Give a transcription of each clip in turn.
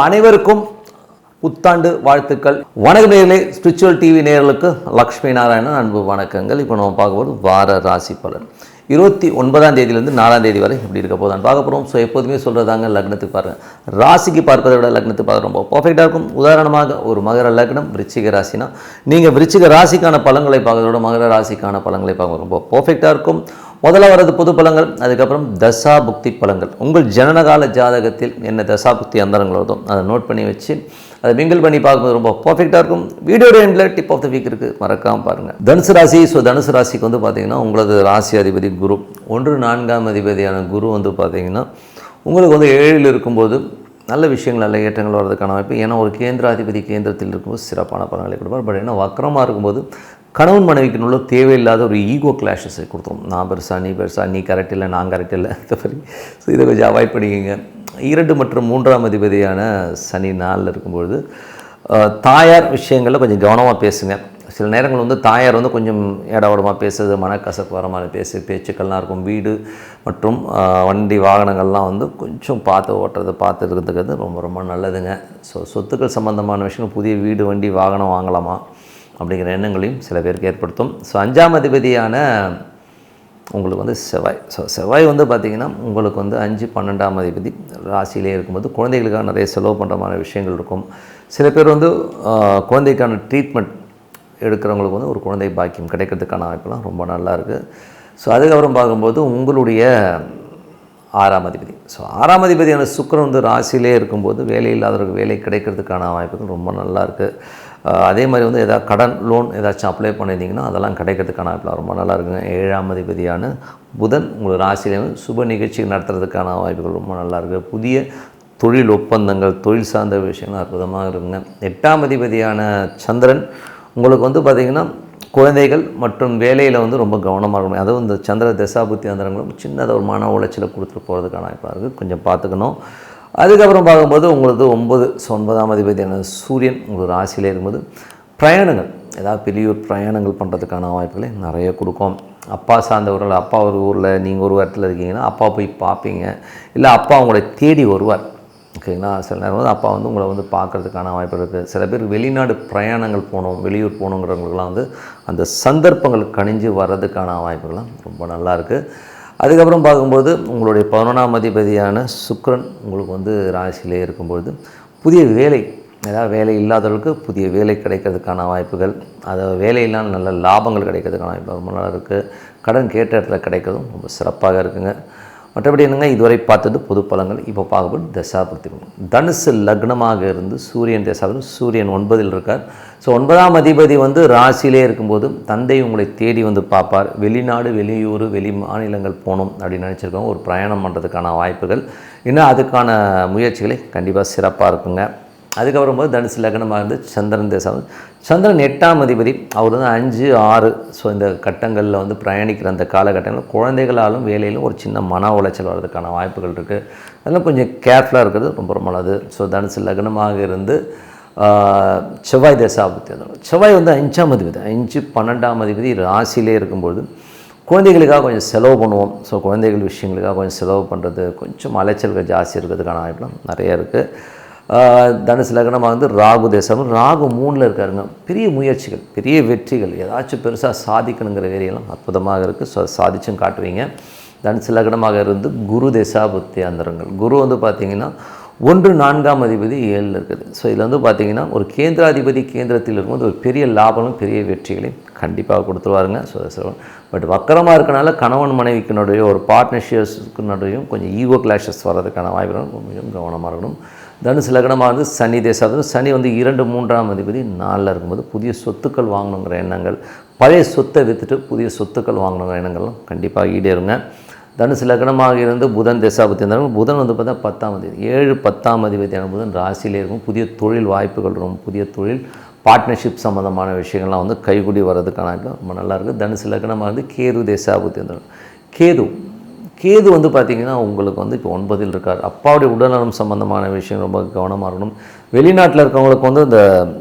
அனைவருக்கும் புத்தாண்டு வாழ்த்துக்கள். வணக்கம் நேயர்களே, ஸ்பிரிச்சுவல் டிவி நேயர்களுக்கு லக்ஷ்மி நாராயணன் அன்பு வணக்கங்கள். இப்போ நம்ம பார்க்க போகிறது வார ராசி பலன் 29ஆம் தேதியிலேருந்து 4ஆம் தேதி வரை இப்படி இருக்க போது பார்க்க போகிறோம். ஸோ எப்போதுமே சொல்கிறதாங்க, லக்னத்துக்கு பாருங்கள். ராசிக்கு பார்ப்பதை விட லக்னத்துக்கு பார்க்க ரொம்ப பர்ஃபெக்டாக இருக்கும். உதாரணமாக ஒரு மகர லக்னம் விருச்சிக ராசினா நீங்கள் விருச்சிக ராசிக்கான பலன்களை பார்க்கறத விட மகர ராசிக்கான பலன்களை பார்க்க ரொம்ப பர்ஃபெக்டாக இருக்கும். முதல்ல வர்றது பொது பலன்கள், அதுக்கப்புறம் தசா புக்தி பலன்கள். உங்கள் ஜனனகால ஜாதகத்தில் என்ன தசா புக்தி அந்தரங்கள் வருதோ அதை நோட் பண்ணி வச்சு அதை மிங்கிள் பண்ணி பார்க்கும்போது ரொம்ப பர்ஃபெக்டாக இருக்கும். வீடியோட எண்டில் டிப் ஆஃப் த வீக் இருக்குது, மறக்காமல் பாருங்கள். தனுசு ராசி. ஸோ தனுசு ராசிக்கு வந்து பார்த்திங்கன்னா உங்களது ராசி அதிபதி குரு, 1-4ஆம் அதிபதியான குரு வந்து பார்த்திங்கன்னா உங்களுக்கு வந்து 7ல் இருக்கும்போது நல்ல விஷயங்கள், நல்ல ஏற்றங்கள் வர்றதுக்கான வாய்ப்பு. ஏன்னா ஒரு கேந்திராதிபதி கேந்திரத்தில் இருக்கும்போது சிறப்பான பலன்களை கொடுப்பார். பட் ஏன்னா வக்கரமாக இருக்கும்போது கணவன் மனைவிக்குள்ள தேவையில்லாத ஒரு ஈகோ கிளாஷஸை கொடுத்தோம். நான் பெருசா, நீ பெருசா, நீ கரெக்ட் இல்லை, நான் கரெக்ட் இல்லை, இந்த மாதிரி. ஸோ இதை கொஞ்சம் அவாய்ட் பண்ணிக்கோங்க. 2 மற்றும் 3ஆம் அதிபதியான சனி 4ல் இருக்கும்பொழுது தாயார் விஷயங்களில் கொஞ்சம் கவனமாக பேசுங்க. சில நேரங்கள் வந்து தாயார் வந்து கொஞ்சம் ஏடாவடமாக பேசுறது, மனக்கசப்பு வர மாதிரி பேச்சுக்கள்லாம் இருக்கும். வீடு மற்றும் வண்டி வாகனங்கள்லாம் வந்து கொஞ்சம் பார்த்து ஓட்டுறது, பார்த்து இருக்கிறதுக்கு ரொம்ப ரொம்ப நல்லதுங்க. ஸோ சொத்துக்கள் சம்மந்தமான விஷயம், புதிய வீடு வண்டி வாகனம் வாங்கலாமா அப்படிங்கிற எண்ணங்களையும் சில பேருக்கு ஏற்படுத்தும். ஸோ 5ஆம் அதிபதியான உங்களுக்கு வந்து செவ்வாய். ஸோ செவ்வாய் வந்து பார்த்திங்கன்னா உங்களுக்கு வந்து 5-12ஆம் அதிபதி ராசியிலே இருக்கும்போது குழந்தைகளுக்காக நிறைய செலவு பண்ணுற மாதிரி விஷயங்கள் இருக்கும். சில பேர் வந்து குழந்தைக்கான ட்ரீட்மெண்ட் எடுக்கிறவங்களுக்கு வந்து ஒரு குழந்தை பாக்கியம் கிடைக்கிறதுக்கான வாய்ப்பெல்லாம் ரொம்ப நல்லா இருக்குது. ஸோ அதுக்கப்புறம் பார்க்கும்போது உங்களுடைய 6ஆம் அதிபதி. ஸோ 6ஆம் அதிபதியான சுக்கிரன் வந்து ராசியிலே இருக்கும்போது வேலை இல்லாதவருக்கு வேலை கிடைக்கிறதுக்கான வாய்ப்புகள் ரொம்ப நல்லா இருக்குது. அதே மாதிரி வந்து எதாவது கடன் லோன் ஏதாச்சும் அப்ளை பண்ணியிருந்தீங்கன்னா அதெல்லாம் கிடைக்கிறதுக்கான வாய்ப்புலாம் ரொம்ப நல்லா இருக்குங்க. 7ஆம் அதிபதியான புதன் உங்கள் ராசியிலே சுப நிகழ்ச்சி நடத்துறதுக்கான வாய்ப்புகள் ரொம்ப நல்லா இருக்குது. புதிய தொழில் ஒப்பந்தங்கள், தொழில் சார்ந்த விஷயங்கள் அற்புதமாக இருக்குங்க. 8ஆம் அதிபதியான சந்திரன் உங்களுக்கு வந்து பார்த்திங்கன்னா குழந்தைகள் மற்றும் வேலையில் வந்து ரொம்ப கவனமாக இருக்கணும். அதுவும் இந்த சந்திர தசாபுத்தி அந்தரங்களும் சின்னதாக ஒரு மன உளைச்சலை கொடுத்துட்டு போகிறதுக்கான வாய்ப்பாக இருக்குது, கொஞ்சம் பார்த்துக்கணும். அதுக்கப்புறம் பார்க்கும்போது உங்களுக்கு 9ஆம் அதிபதியான சூரியன் உங்களுக்கு ராசியிலே இருக்கும்போது பிரயாணங்கள், ஏதாவது பெரிய பிரயாணங்கள் பண்ணுறதுக்கான வாய்ப்புகளை நிறைய கொடுக்கும். அப்பா சார்ந்தவர்கள், அப்பா ஒரு ஊரில் நீங்கள் ஒரு இடத்துல இருக்கீங்கன்னா அப்பா போய் பார்ப்பீங்க, இல்லை அப்பா உங்களை தேடி வருவார். ஓகேங்களா? சில நேரம் வந்து அப்பா வந்து உங்களை வந்து பார்க்குறதுக்கான வாய்ப்பு இருக்குது. சில பேர் வெளிநாடு பிரயாணங்கள் போகணும், வெளியூர் போகணுங்கிறவங்களுக்குலாம் வந்து அந்த சந்தர்ப்பங்கள் கணிஞ்சு வர்றதுக்கான வாய்ப்புகள்லாம் ரொம்ப நல்லாயிருக்கு. அதுக்கப்புறம் பார்க்கும்போது உங்களுடைய 11ஆம் அதிபதியான சுக்கிரன் உங்களுக்கு வந்து ராசியிலே இருக்கும்பொழுது புதிய வேலை, ஏதாவது வேலை இல்லாதவர்களுக்கு புதிய வேலை கிடைக்கிறதுக்கான வாய்ப்புகள், அதை வேலையில்லாமல் நல்ல லாபங்கள் கிடைக்கிறதுக்கான வாய்ப்பு ரொம்ப நல்லா இருக்குது. கடன் கேட்ட இடத்துல கிடைக்கிறதும் ரொம்ப சிறப்பாக இருக்குங்க. மற்றபடி என்னங்க, இதுவரை பார்த்தது பொது பலன்கள். இப்போ பார்க்கும்போது தசாபுக்தி. தனுசு லக்னமாக இருந்து சூரியன் தசாபுக்தி, சூரியன் 9ல் இருக்கார். ஸோ 9ஆம் அதிபதி வந்து ராசியிலே இருக்கும்போது தந்தை உங்களை தேடி வந்து பார்ப்பார். வெளிநாடு, வெளியூர், வெளி மாநிலங்கள் போகணும் அப்படின்னு நினச்சிருக்கோம், ஒரு பிரயாணம் பண்ணுறதுக்கான வாய்ப்புகள், இன்னும் அதுக்கான முயற்சிகளை கண்டிப்பாக சிறப்பாக இருக்குங்க. அதுக்கப்புறம் போது தனுசு லக்னமாக இருந்து சந்திரன் தேசம். சந்திரன் 8ஆம் அதிபதி, அவர் வந்து 5-6. ஸோ இந்த கட்டங்களில் வந்து பிரயாணிக்கிற அந்த காலகட்டங்களில் குழந்தைகளாலும் வேலையிலும் ஒரு சின்ன மன உளைச்சல் வர்றதுக்கான வாய்ப்புகள் இருக்குது. அதெல்லாம் கொஞ்சம் கேர்ஃபுல்லாக இருக்கிறது ரொம்ப ரொம்ப நல்லது. ஸோ தனுசு லக்னமாக இருந்து செவ்வாய் தசாபுத்தி. செவ்வாய் வந்து 5ஆம் அதிபதி, 5-12ஆம் அதிபதி ராசியிலே இருக்கும்பொழுது குழந்தைகளுக்காக கொஞ்சம் செலவு பண்ணுவோம். ஸோ குழந்தைகள் விஷயங்களுக்காக கொஞ்சம் செலவு பண்ணுறது, கொஞ்சம் அலைச்சல்கள் ஜாஸ்தி இருக்கிறதுக்கான வாய்ப்புலாம் நிறைய இருக்குது. தனுசு லக்னமாக வந்து ராகு தேசம், ராகு 3ல் இருக்காருங்க. பெரிய முயற்சிகள், பெரிய வெற்றிகள், ஏதாச்சும் பெருசாக சாதிக்கணுங்கிற வேலையெல்லாம் அற்புதமாக இருக்குது. ஸோ சாதிச்சும் காட்டுவீங்க. தனுசு லக்னமாக இருந்து குரு தசாபுத்தி அந்தரங்கள். குரு வந்து பார்த்திங்கன்னா 1-4ஆம் அதிபதி 7ல் இருக்குது. ஸோ இதில் வந்து பார்த்திங்கன்னா ஒரு கேந்திராதிபதி கேந்திரத்தில் இருக்கும்போது ஒரு பெரிய லாபமும் பெரிய வெற்றிகளையும் கண்டிப்பாக கொடுத்துருவாருங்க. ஸோ பட் வக்கரமாக இருக்கனால கணவன் மனைவிக்கினுடைய ஒரு பார்ட்னர்ஷிப்ஸ்க்குனுடையும் கொஞ்சம் ஈகோ கிளாஷஸ் வர்றதுக்கான வாய்ப்புகள் கொஞ்சம் கவனமாக இருக்கணும். தனுசு லக்னமாக வந்து சனி தேசம். சனி வந்து 2-3ஆம் அதிபதி 4ல் இருக்கும்போது புதிய சொத்துக்கள் வாங்கணுங்கிற எண்ணங்கள், பழைய சொத்தை விற்றுட்டு புதிய சொத்துக்கள் வாங்கணுங்கிற எண்ணங்கள்லாம் கண்டிப்பாக ஈடேறுங்க. தனுசு லக்னமாக இருந்து புதன் தசாபுத்தி இருந்தாலும் புதன் வந்து பார்த்தா 10ஆம் அதிபதி, 7-10ஆம் அதிபதியான புதன் ராசியிலே இருக்கும். புதிய தொழில் வாய்ப்புகள் இருக்கும், புதிய தொழில் பார்ட்னர்ஷிப் சம்மந்தமான விஷயங்கள்லாம் வந்து கைகூடி வர்றதுக்கான ரொம்ப நல்லாயிருக்கு. தனுசு லக்னமாக வந்து கேது தசாபுத்தி இருந்தாலும் கேது வந்து பார்த்திங்கன்னா உங்களுக்கு வந்து இப்போ 9ல் இருக்கார். அப்பாவுடைய உடல்நலம் சம்மந்தமான விஷயம் ரொம்ப கவனமாக இருக்கணும். வெளிநாட்டில் இருக்கவங்களுக்கு வந்து இந்த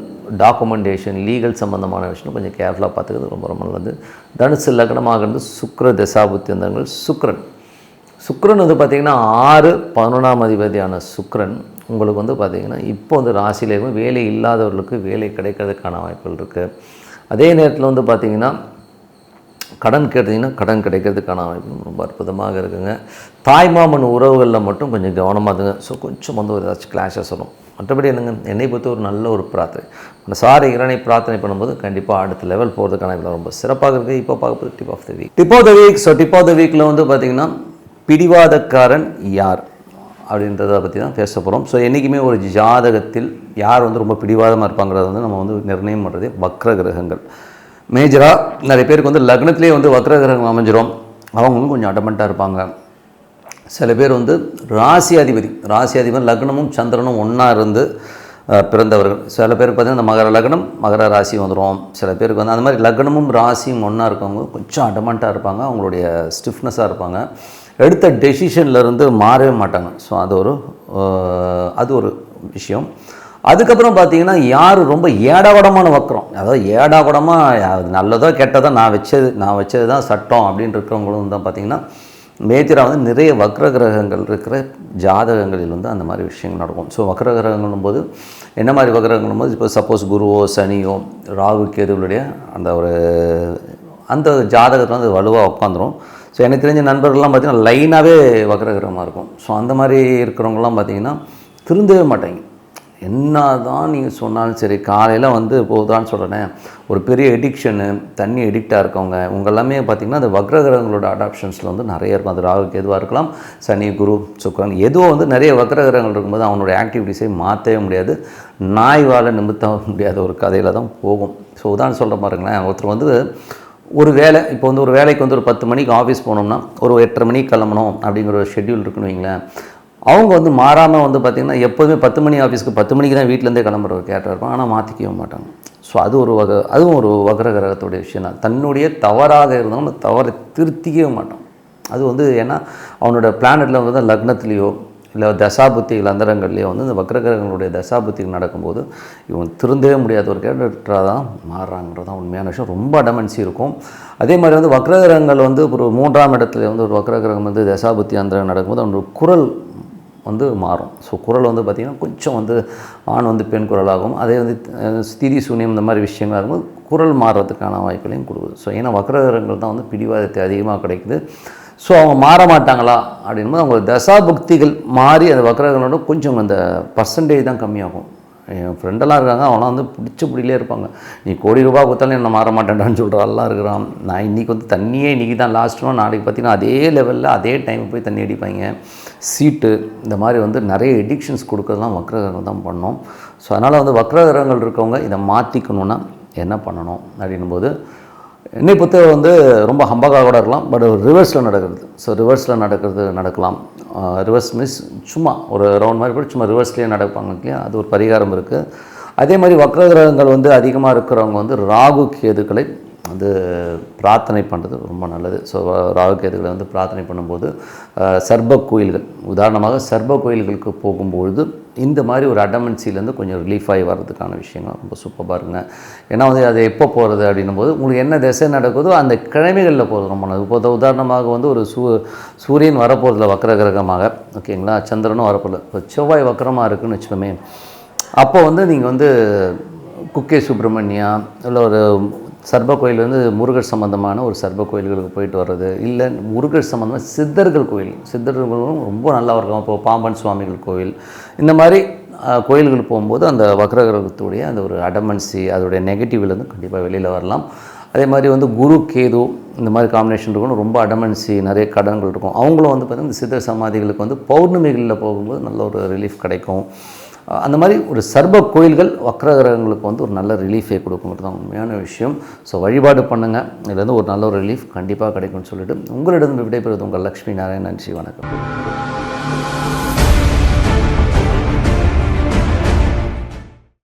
டாக்குமெண்டேஷன், லீகல் சம்மந்தமான விஷயம் கொஞ்சம் கேர்ஃபுல்லாக பார்த்துக்கிறது ரொம்ப ரொம்ப நல்லது. தனுசு லக்னமாக இருந்து சுக்கிர தசாபுத்தி வந்தவங்கள் சுக்கிரன் சுக்கிரன் வந்து பார்த்திங்கன்னா 6-11ஆம் அதிபதியான சுக்கிரன் உங்களுக்கு வந்து பார்த்திங்கன்னா இப்போ வந்து ராசியிலேயும் வேலை இல்லாதவர்களுக்கு வேலை கிடைக்கிறதுக்கான வாய்ப்புகள் இருக்குது. அதே நேரத்தில் வந்து பார்த்திங்கன்னா கடன் கேட்டிங்கன்னா கடன் கிடைக்கிறதுக்கான வாய்ப்பு ரொம்ப அற்புதமாக இருக்குங்க. தாய்மாமன் உறவுகளில் மட்டும் கொஞ்சம் கவனமாக இருங்க. ஸோ கொஞ்சம் வந்து ஒரு ஏதாச்சும் கிளாஷஸ் வரும். மற்றபடி என்னங்க, என்னை பொறுத்த ஒரு நல்ல ஒரு பிரார்த்தனை அந்த இறைவனை பிரார்த்தனை பண்ணும்போது கண்டிப்பாக அடுத்த லெவல் போகிறதுக்கான இதில் ரொம்ப சிறப்பாக இருக்குது. இப்போ பார்க்கும்போது tip of the week. Tip of the வீக்கில் வந்து பார்த்திங்கன்னா பிடிவாதக்காரன் யார் அப்படின்றத பற்றி தான் பேச போகிறோம். ஸோ என்றைக்குமே ஒரு ஜாதகத்தில் யார் வந்து ரொம்ப பிடிவாதமாக இருப்பாங்கிறத வந்து நம்ம வந்து நிர்ணயம் பண்ணுறதே வக்ர கிரகங்கள். மேஜராக நிறைய பேருக்கு வந்து லக்னத்திலே வந்து வக்ர கிரகம் அமைஞ்சிரும். அவங்களும் கொஞ்சம் அடமெண்ட்டாக இருப்பாங்க. சில பேர் வந்து ராசி அதிபதி லக்னமும் சந்திரனும் ஒன்றா இருந்து பிறந்தவர்கள். சில பேருக்கு பார்த்திங்கன்னா இந்த மகர லக்னம் மகர ராசி வந்துடும். சில பேருக்கு வந்து அந்த மாதிரி லக்னமும் ராசியும் ஒன்றா இருக்கவங்க கொஞ்சம் அடமெண்ட்டாக இருப்பாங்க. அவங்களுடைய ஸ்டிஃப்னஸாக இருப்பாங்க. எடுத்த டெசிஷன்லேருந்து மாறவே மாட்டாங்க. ஸோ அது ஒரு விஷயம். அதுக்கப்புறம் பார்த்திங்கன்னா யார் ரொம்ப ஏடாகூடமான வக்கரம், அதாவது ஏடாகூடமாக நல்லதோ கெட்டதோ நான் வச்சது தான் சட்டம் அப்படின்னு இருக்கிறவங்களும் தான் பார்த்திங்கன்னா மேஜராக வந்து நிறைய வக்ர கிரகங்கள் இருக்கிற ஜாதகங்களில் வந்து அந்த மாதிரி விஷயங்கள் நடக்கும். ஸோ வக்ர கிரகங்களும் போது என்ன மாதிரி வக்ரகங்களும் போது இப்போ சப்போஸ் குருவோ சனியோ ராகு கேதுகளுடைய அந்த ஜாதகத்தில் வந்து வலுவாக உட்காந்துரும். ஸோ எனக்கு தெரிஞ்ச நண்பர்கள்லாம் பார்த்திங்கன்னா லைனாகவே வக்ரகிரகமாக இருக்கும். ஸோ அந்த மாதிரி இருக்கிறவங்களாம் பார்த்திங்கன்னா திருந்தவே மாட்டாங்க. என்ன தான் நீங்கள் சொன்னாலும் சரி, காலையில் வந்து போதான்னு சொல்கிறேன், ஒரு பெரிய எடிக்ஷனு தண்ணி எடிக்டாக இருக்கவங்க உங்கள் எல்லாமே பார்த்திங்கன்னா அந்த வக்ரகிரகங்களோட அடாப்ஷன்ஸில் வந்து நிறைய இருக்கும். அது ராகுக்கு எதுவாக இருக்கலாம், சனி குரு சுக்கிரன் எதுவோ வந்து நிறைய வக்ரகிரகங்கள் இருக்கும்போது அவனுடைய ஆக்டிவிட்டிஸை மாற்றவே முடியாது, நாய் வாழ நிமித்த முடியாத ஒரு கதையில் தான் போகும். ஸோ உதாரணம் சொல்கிற பாருங்களேன், ஒருத்தர் வந்து ஒரு வேலை இப்போ வந்து ஒரு வேலைக்கு வந்து ஒரு 10 மணிக்கு ஆஃபீஸ் போனோம்னா ஒரு 8:30 மணிக்கு கிளம்பணும் அப்படிங்கிற ஒரு ஷெட்யூல் இருக்குன்னு வைங்களேன். அவங்க வந்து மாறாமல் வந்து பார்த்திங்கன்னா எப்போதுமே 10 மணி ஆஃபீஸ்க்கு 10 மணிக்கு தான் வீட்டிலேருந்தே கிளம்புற ஒரு கேரக்டர் இருக்கும். ஆனால் மாற்றிக்கவே மாட்டாங்க. ஸோ அதுவும் ஒரு வக்ர கிரகத்துடைய விஷயம் தான். தன்னுடைய தவறாக இருந்தாலும் தவறை திருத்திக்கவே மாட்டான். அது வந்து ஏன்னா அவனோட பிளானட்டில் வந்து லக்னத்துலேயோ இல்லை தசாபுத்திகள் அந்தரங்கள்லேயோ வந்து இந்த வக்ரகிரகங்களுடைய தசாபுத்திகள் நடக்கும்போது இவன் திருந்தவே முடியாத ஒரு கேரக்டராக தான் மாறுறாங்கிறது தான் உண்மையான விஷயம். ரொம்ப அடமன்சி இருக்கும். அதே மாதிரி வந்து வக்ரகிரகங்கள் வந்து ஒரு 3ஆம் இடத்துல வந்து ஒரு வக்ரகிரகம் வந்து தசாபுத்தி அந்தரங்கம் நடக்கும்போது அவனோட குரல் வந்து மாறும். ஸோ குரல் வந்து பார்த்திங்கன்னா கொஞ்சம் வந்து ஆண் வந்து பெண் குரலாகும். அதே வந்து ஸ்திதி சூன்யம் இந்த மாதிரி விஷயங்களாக இருக்கும்போது குரல் மாறுறதுக்கான வாய்ப்புகளையும் கொடுக்குது. ஸோ ஏன்னா வக்ரகிரகங்கள் தான் வந்து பிடிவாதத்தை அதிகமாக கிடைக்குது. ஸோ அவங்க மாற மாட்டாங்களா அப்படின்போது அவங்க தசாபுக்திகள் மாறி அந்த வக்ரகிரகங்களோட கொஞ்சம் அந்த பர்சன்டேஜ் தான் கம்மியாகும். என் ஃப்ரெண்டெல்லாம் இருக்காங்க, அவங்களாம் வந்து பிடிச்ச இருப்பாங்க. நீ கோடி ரூபா கொடுத்தாலும் என்ன மாற மாட்டேன்டான்னு சொல்கிறாலாம் இருக்கிறான். நான் இன்றைக்கி வந்து தண்ணியே இன்றைக்கி தான் லாஸ்ட்டும், நாளைக்கு பார்த்திங்கன்னா அதே லெவலில் அதே டைம் போய் தண்ணி அடிப்பாங்க. சீட்டு இந்த மாதிரி வந்து நிறைய எடிக்ஷன்ஸ் கொடுக்குறதுலாம் வக்ரகிரகங்கள் தான் பண்ணோம். ஸோ அதனால் வந்து வக்ரகிரகங்கள் இருக்கவங்க இதை மாற்றிக்கணுன்னா என்ன பண்ணணும் அப்படின்னும்போது என்னை பொறுத்த வந்து ரொம்ப ஹம்பகாக கூட இருக்கலாம். பட் ரிவர்ஸில் நடக்கிறது. ஸோ ரிவர்ஸில் நடக்கலாம். ரிவர்ஸ் மீன்ஸ் சும்மா ஒரு ரவுண்ட் மாதிரி போட்டு சும்மா ரிவர்ஸ்லேயே நடப்பாங்க இல்லையா, அது ஒரு பரிகாரம் இருக்குது. அதே மாதிரி வக்ரகிரகங்கள் வந்து அதிகமாக இருக்கிறவங்க வந்து ராகு கேதுக்களை வந்து பிரார்த்தனை பண்ணுறது ரொம்ப நல்லது. ஸோ ராகு கேதுகளை வந்து பிரார்த்தனை பண்ணும்போது சர்ப கோயில்கள், உதாரணமாக சர்ப கோயில்களுக்கு போகும்பொழுது இந்த மாதிரி ஒரு அடமன்சிலேருந்து கொஞ்சம் ரிலீஃப் ஆகி வர்றதுக்கான விஷயங்கள் ரொம்ப சூப்பராக இருக்குங்க. ஏன்னா வந்து அது எப்போ போகிறது அப்படின்னும் போது உங்களுக்கு என்ன திசை நடக்குதோ அந்த கிழமைகளில் போகிறது ரொம்ப நல்லது. இப்போ உதாரணமாக வந்து ஒரு சூரியன் வரப்போகிறதுல வக்ரகிரகமாக, ஓகேங்களா, சந்திரனும் வரப்போதில்ல, இப்போ செவ்வாய் வக்ரமாக இருக்குதுன்னு வச்சுக்கோமே, அப்போ வந்து நீங்கள் வந்து குக்கே சுப்பிரமணியா இல்லை ஒரு சர்ப கோயில் வந்து முருகர் சம்மந்தமான ஒரு சர்ப கோயில்களுக்கு போயிட்டு வர்றது, இல்லை முருகர் சம்மந்தமாக சித்தர்களும் ரொம்ப நல்லா இருக்கும். இப்போ பாம்பன் சுவாமிகள் கோயில் இந்த மாதிரி கோயில்களுக்கு போகும்போது அந்த வக்ரகிரகத்துடைய அந்த ஒரு அடமன்சி அதோடைய நெகட்டிவ்லேருந்து கண்டிப்பாக வெளியில் வரலாம். அதே மாதிரி வந்து குரு கேது இந்த மாதிரி காம்பினேஷன் இருக்கணும். ரொம்ப அடமன்சி நிறைய கடன்கள் இருக்கும். அவங்களும் வந்து பார்த்திங்கன்னா இந்த சித்தர் சமாதிகளுக்கு வந்து பௌர்ணமிகளில் போகும்போது நல்ல ஒரு ரிலீஃப் கிடைக்கும். அந்த மாதிரி ஒரு சர்ப கோயில்கள் வக்ரகிரகங்களுக்கு வந்து ஒரு நல்ல ரிலீஃபை கொடுக்குங்கிறது தான் உண்மையான விஷயம். ஸோ வழிபாடு பண்ணுங்கள், இதுலேருந்து ஒரு நல்ல ஒரு ரிலீஃப் கண்டிப்பாக கிடைக்கும்னு சொல்லிட்டு உங்களிடம் விடைபெறுவது உங்கள் லக்ஷ்மி நாராயணன். நன்றி, வணக்கம்.